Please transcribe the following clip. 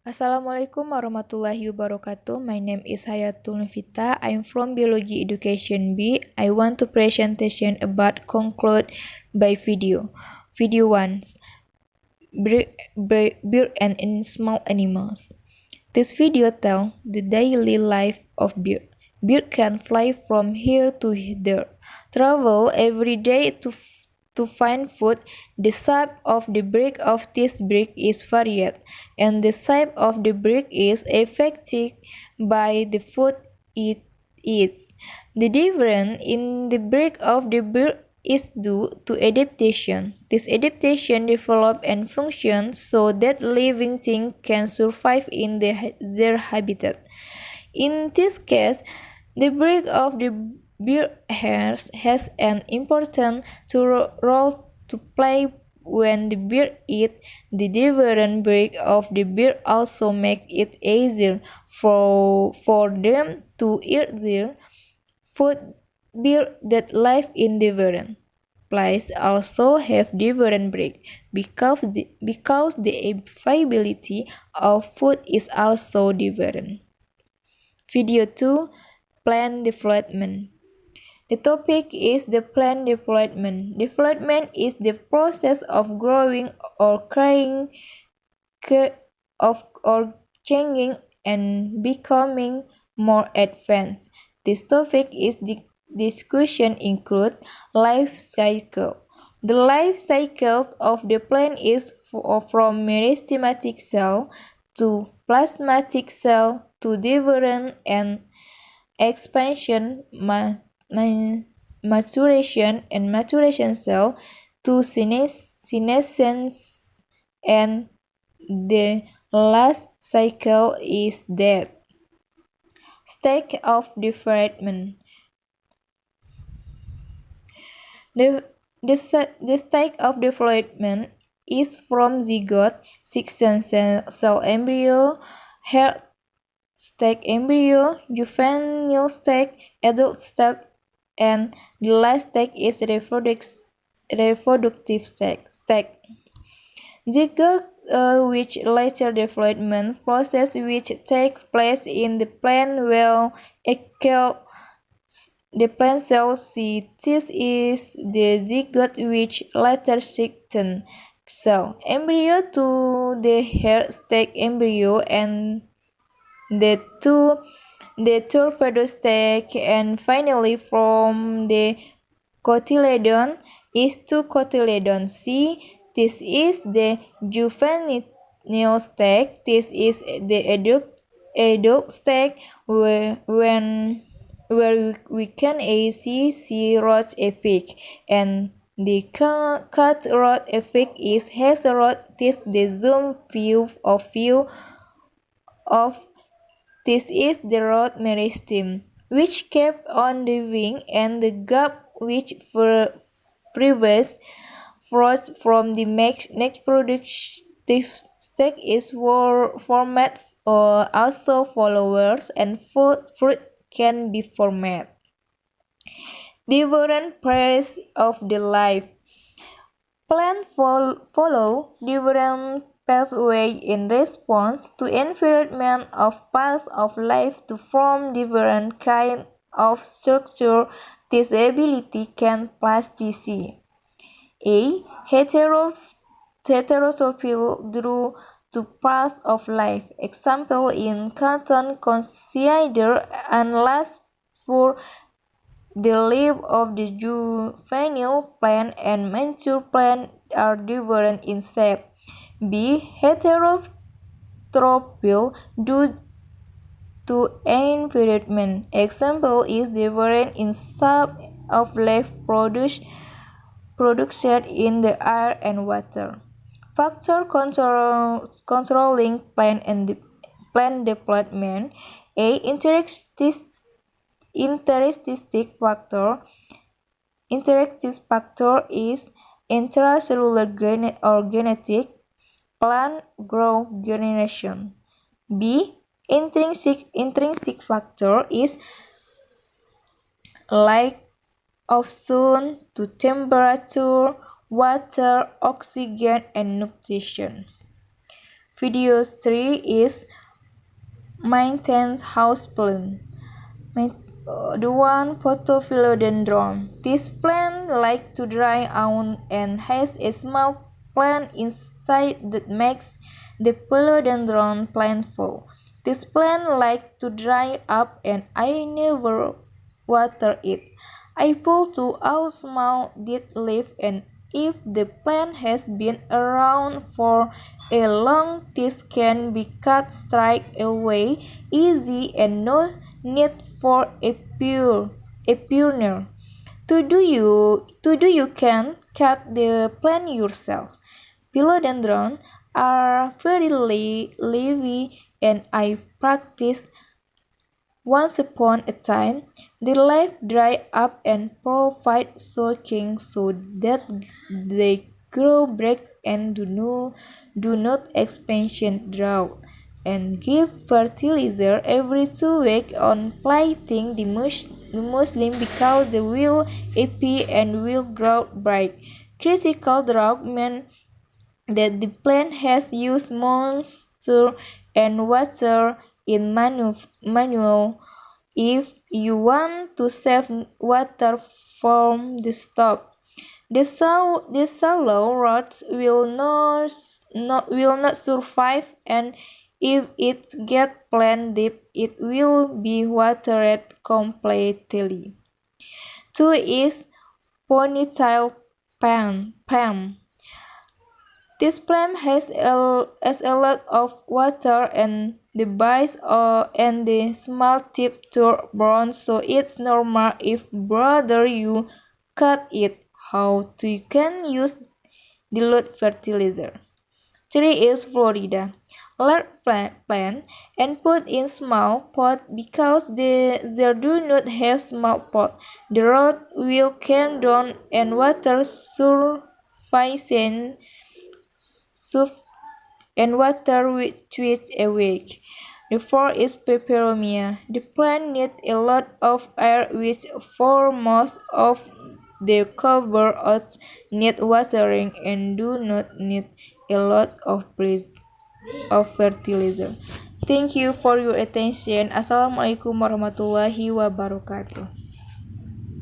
Assalamualaikum warahmatullahi wabarakatuh. My name is Hayatul Nufita. I'm from Biology Education B. I want to presentation about conclude by video. Video 1. Bird and small animals. This video tells the daily life of bird. Bird can fly from here to there, travel every day to find food. The shape of the beak of this bird is varied, and the shape of the beak is affected by the food it eats. The difference in the beak of the bird is due to adaptation. This adaptation develops and functions so that living things can survive in their habitat. In this case, the beak of the bird has an important role to play when the bird eats. The different beak of the bird also makes it easier for them to eat their food. Birds that live in different places also have different breeds because the availability of food is also different. Video 2. Plant development. The topic is the plant development. Development is the process of growing or or changing and becoming more advanced. This topic is the discussion include life cycle. The life cycle of the plant is from meristematic cell to plasmatic cell to different and expansion, maturation cell to senescence, and the last cycle is death. Stage of development. The stage of development is from zygote, section cell embryo, heart stage embryo, juvenile stage, adult stage, and the last stage is reproductive stage. Zygote, which later development process which take place in the plant will occur. The plant cell this is the zygote which later section cell embryo to the hair stage embryo and the torpedo stage, and finally from the cotyledon is to cotyledon C. This is the juvenile stage. This is the adult stage where we can see rod effect, and the cut rod effect is has rod. This the zoom view of this is the rod meristem, which kept on the wing, and the gap which prevents frost from the next productive stage is formed. Also flowers and fruit can be formed. Different phases of the life. Plants follow different pathways in response to environment of parts of life to form different kinds of structure. This ability can plasticity. A. Heterotrophy due to parts of life. Example in cotton consider unless for the leaves of the juvenile plant and mature plant are different in shape. B. Heterotrophy due to environment. Example is different in shape of leaf production in the air and water. Factor controlling plant development. A. Interistic factor. Interistic factor is intracellular genetic plant growth generation. B. Intrinsic factor is like of sun to temperature, water, oxygen, and nutrition. Video 3 is maintain houseplant. The one photophiladendron. This plant likes to dry out and has a small plant inside that makes the philodendron plant full. This plant likes to dry up and I never water it. I pull two out small dead leaf and if the plant has been around for a long this can be cut straight away, easy and no need for a pruner. To do you can cut the plant yourself. Philodendron are very lively and I practice once upon a time, the leaves dry up and provide soaking so that they grow back and do not expansion drought and give fertilizer every 2 weeks on planting the muslin because they will appear and will grow back. Critical drought means that the plant has used moisture and water in manual. If you want to save water from the stop, the shallow roots will not survive, and if it gets plant deep, it will be watered completely. 2 is ponytail palm. This plant has a lot of water and the base and the small tip turn brown, so it's normal if brother you cut it. How to you can use dilute fertilizer. 3 is Florida. Large plant and put in small pot because they do not have small pot. The root will come down and water sufficient and water with twice a week. The fourth is peperomia. The plant needs a lot of air which for most of the cover oats need watering and do not need a lot of fertilizer. Thank you for your attention. Assalamualaikum warahmatullahi wabarakatuh.